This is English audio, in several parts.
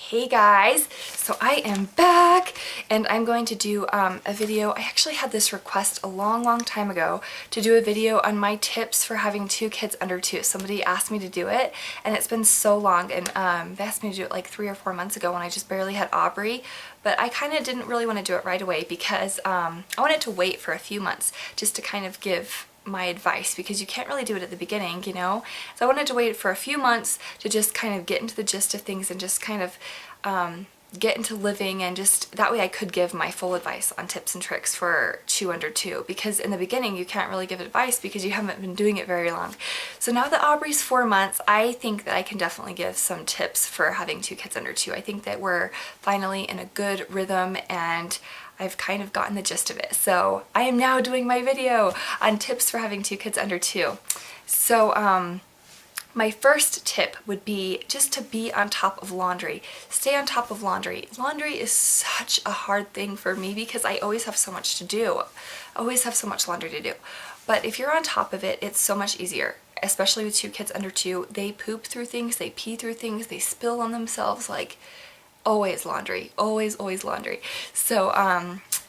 Hey guys, so I am back and I'm going to do a video. I actually had this request a long time ago to do a video on my tips for having two kids under two. Somebody asked me to do it and it's been so long, and they asked me to do it like 3 or 4 months ago when I just barely had Aubrey, but I kind of didn't really want to do it right away because I wanted to wait for a few months just to kind of give my advice, because you can't really do it at the beginning, you know? So I wanted to wait for a few months to just kind of get into the gist of things and just kind of get into living, and just that way I could give my full advice on tips and tricks for two under two, because in the beginning you can't really give advice because you haven't been doing it very long. So now that Aubrey's 4 months, I think that I can definitely give some tips for having two kids under two. I think that we're finally in a good rhythm and I've kind of gotten the gist of it. So I am now doing my video on tips for having two kids under two. So my first tip would be just to be on top of laundry. Stay on top of laundry. Laundry is such a hard thing for me because I always have so much to do. I always have so much laundry to do. But if you're on top of it, it's so much easier, especially with two kids under two. They poop through things, they pee through things, they spill on themselves, like always laundry, always laundry. So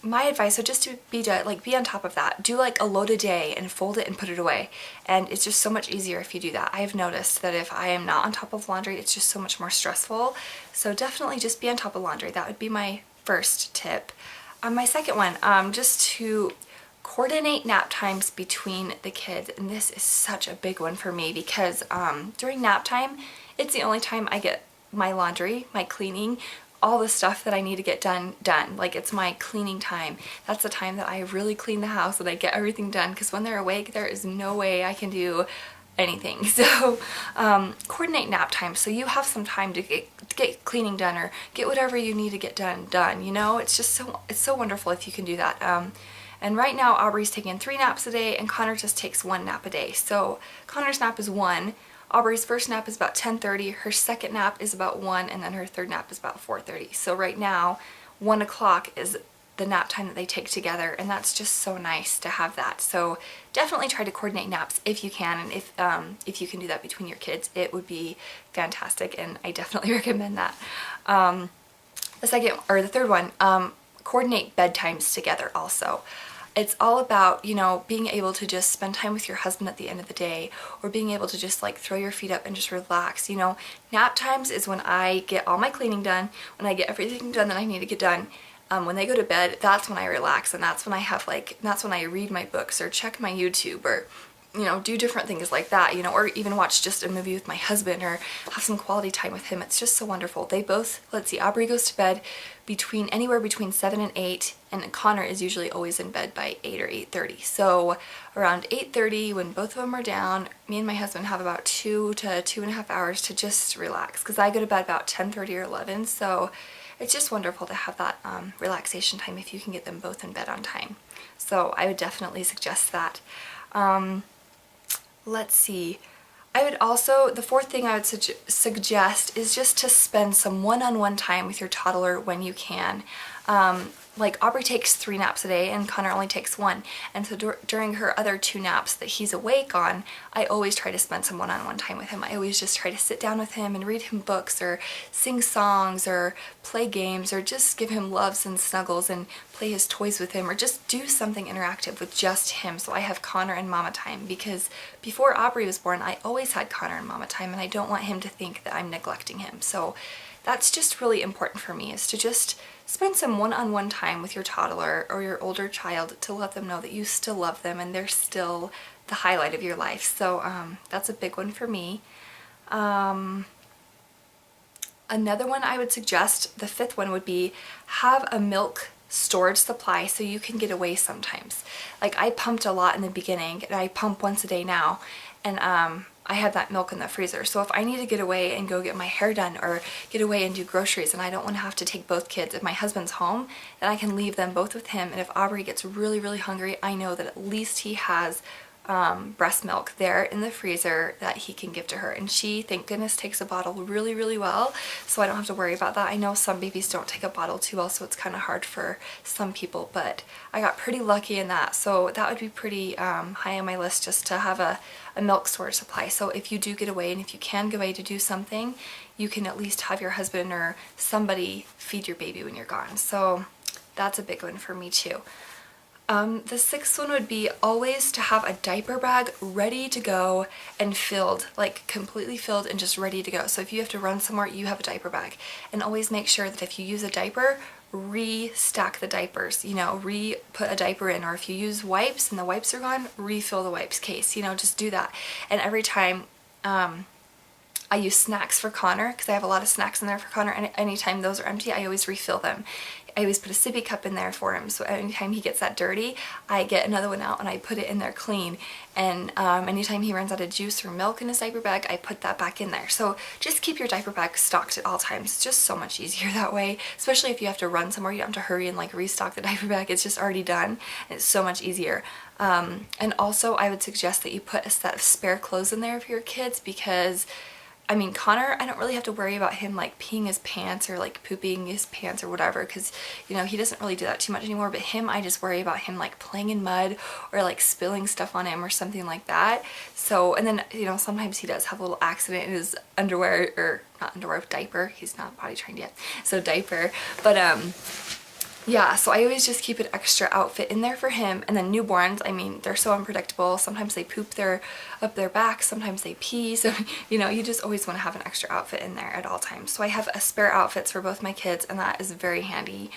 my advice would just to be on top of that. Do like a load a day and fold it and put it away, and it's just so much easier if you do that. I have noticed that if I am not on top of laundry, it's just so much more stressful. So definitely just be on top of laundry. That would be my first tip. My second one, just to coordinate nap times between the kids. And this is such a big one for me because during nap time, it's the only time I get my laundry, my cleaning, all the stuff that I need to get done. Like, it's my cleaning time. That's the time that I really clean the house and I get everything done, because when they're awake there is no way I can do anything. So coordinate nap time so you have some time to get cleaning done or get whatever you need to get done, you know? It's just so wonderful if you can do that. And right now Aubrey's taking 3 naps a day and Connor just takes 1 nap a day. So Connor's nap is 1. Aubrey's first nap is about 10:30, her second nap is about 1, and then her third nap is about 4:30. So right now, 1 o'clock is the nap time that they take together, and that's just so nice to have that. So definitely try to coordinate naps if you can, and if you can do that between your kids, it would be fantastic, and I definitely recommend that. The third one, coordinate bedtimes together also. It's all about, you know, being able to just spend time with your husband at the end of the day, or being able to just like throw your feet up and just relax. You know, nap times is when I get all my cleaning done, when I get everything done that I need to get done. When they go to bed, that's when I relax, and that's when that's when I read my books or check my YouTube, or you know, do different things like that, you know, or even watch just a movie with my husband or have some quality time with him. It's just so wonderful. They both, let's see, Aubrey goes to bed anywhere between 7 and 8, and Connor is usually always in bed by 8 or 8:30. So around 8:30, when both of them are down, me and my husband have about 2 to 2.5 hours to just relax, because I go to bed about 10:30 or 11. So it's just wonderful to have that relaxation time if you can get them both in bed on time. So I would definitely suggest that. Let's see. The fourth thing I would suggest is just to spend some one-on-one time with your toddler when you can. Like Aubrey takes 3 naps a day and Connor only takes 1. And so during her other 2 naps that he's awake on, I always try to spend some one-on-one time with him. I always just try to sit down with him and read him books or sing songs or play games, or just give him loves and snuggles and play his toys with him, or just do something interactive with just him. So I have Connor and mama time, because before Aubrey was born, I always had Connor and mama time, and I don't want him to think that I'm neglecting him. So that's just really important for me, is to just spend some one-on-one time with your toddler or your older child to let them know that you still love them and they're still the highlight of your life. So that's a big one for me. Another one I would suggest, the 5th one, would be have a milk storage supply so you can get away sometimes. Like, I pumped a lot in the beginning, and I pump once a day now, and I have that milk in the freezer. So if I need to get away and go get my hair done or get away and do groceries, and I don't want to have to take both kids, if my husband's home, then I can leave them both with him. And if Aubrey gets really hungry, I know that at least he has breast milk there in the freezer that he can give to her, and she, thank goodness, takes a bottle really well, so I don't have to worry about that. I know some babies don't take a bottle too well, so it's kind of hard for some people, but I got pretty lucky in that, so that would be pretty high on my list, just to have a milk storage supply. So if you do get away, and if you can get away to do something, you can at least have your husband or somebody feed your baby when you're gone. So that's a big one for me too. The sixth one would be always to have a diaper bag ready to go and filled, like completely filled and just ready to go. So if you have to run somewhere, you have a diaper bag. And always make sure that if you use a diaper, re-stack the diapers, you know, re-put a diaper in, or if you use wipes and the wipes are gone, refill the wipes case, you know, just do that. And every time, I use snacks for Connor, because I have a lot of snacks in there for Connor, and anytime those are empty, I always refill them. I always put a sippy cup in there for him, so anytime he gets that dirty, I get another one out and I put it in there clean. And anytime he runs out of juice or milk in his diaper bag, I put that back in there. So just keep your diaper bag stocked at all times. It's just so much easier that way, especially if you have to run somewhere. You don't have to hurry and like restock the diaper bag. It's just already done, and it's so much easier. And also I would suggest that you put a set of spare clothes in there for your kids, because I mean, Connor, I don't really have to worry about him like peeing his pants or like pooping his pants or whatever, because, you know, he doesn't really do that too much anymore. But him, I just worry about him like playing in mud or like spilling stuff on him or something like that. So, and then, you know, sometimes he does have a little accident in his underwear, or not underwear, diaper. He's not potty trained yet, so diaper. But yeah, so I always just keep an extra outfit in there for him. And then newborns, I mean, they're so unpredictable. Sometimes they poop up their back, sometimes they pee. So, you know, you just always want to have an extra outfit in there at all times. So I have a spare outfits for both my kids, and that is very handy.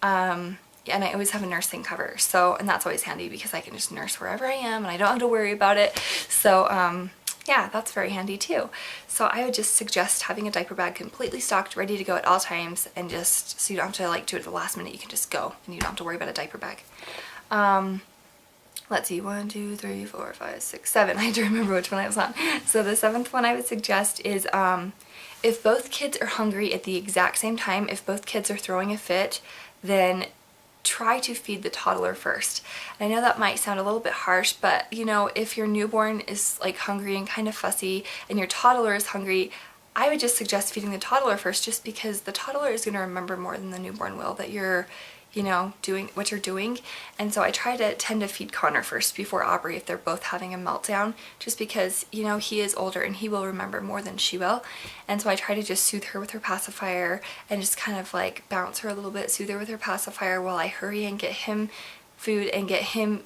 And I always have a nursing cover. So, and that's always handy because I can just nurse wherever I am and I don't have to worry about it. So, yeah, that's very handy too. So I would just suggest having a diaper bag completely stocked, ready to go at all times, and just so you don't have to like do it at the last minute. You can just go and you don't have to worry about a diaper bag. Let's see, 1, 2, 3, 4, 5, 6, 7. I had to remember which one I was on. So the seventh one I would suggest is if both kids are hungry at the exact same time, if both kids are throwing a fit, then try to feed the toddler first. And I know that might sound a little bit harsh, but you know, if your newborn is like hungry and kind of fussy and your toddler is hungry, I would just suggest feeding the toddler first, just because the toddler is going to remember more than the newborn will that you're, you know, doing what you're doing. And so I tend to feed Connor first before Aubrey if they're both having a meltdown, just because, you know, he is older and he will remember more than she will. And so I try to just soothe her with her pacifier and just kind of like bounce her a little bit, soothe her with her pacifier while I hurry and get him food and get him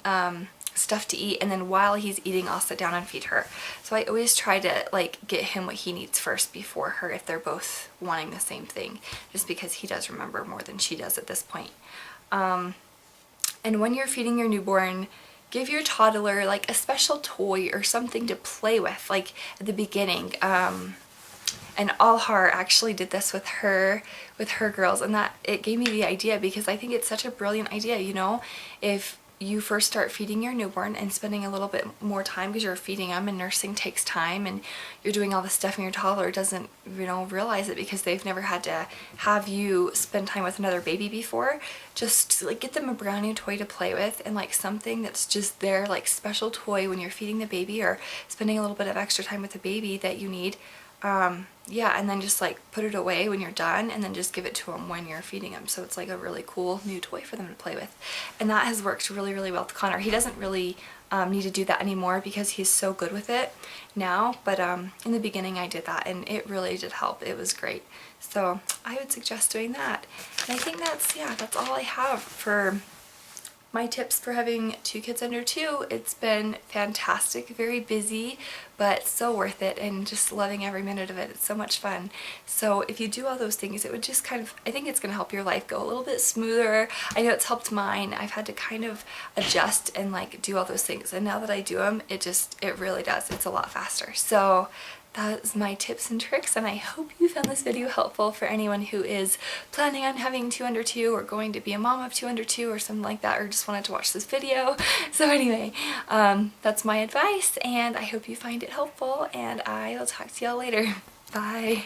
stuff to eat, and then while he's eating I'll sit down and feed her. So I always try to like get him what he needs first before her if they're both wanting the same thing, just because he does remember more than she does at this point. And when you're feeding your newborn, give your toddler like a special toy or something to play with, like at the beginning. And Alhar actually did this with her girls, and that it gave me the idea, because I think it's such a brilliant idea, you know, if you first start feeding your newborn and spending a little bit more time, because you're feeding them and nursing takes time and you're doing all this stuff, and your toddler doesn't, you know, realize it because they've never had to have you spend time with another baby before. Just like get them a brand new toy to play with, and like something that's just their like special toy when you're feeding the baby or spending a little bit of extra time with the baby that you need. Yeah, and then just like put it away when you're done, and then just give it to them when you're feeding them. So it's like a really cool new toy for them to play with. And that has worked really well with Connor. He doesn't really need to do that anymore because he's so good with it now, but in the beginning I did that and it really did help. It was great. So I would suggest doing that. And I think that's, yeah, that's all I have for my tips for having 2 kids under 2. It's been fantastic, very busy, but so worth it, and just loving every minute of it. It's so much fun. So if you do all those things, it would just kind of, I think it's going to help your life go a little bit smoother. I know it's helped mine. I've had to kind of adjust and like do all those things, and now that I do them, it really does. It's a lot faster. So that's my tips and tricks, and I hope you found this video helpful for anyone who is planning on having 2 under 2 or going to be a mom of 2 under 2 or something like that, or just wanted to watch this video. So anyway, that's my advice, and I hope you find it helpful, and I will talk to y'all later. Bye!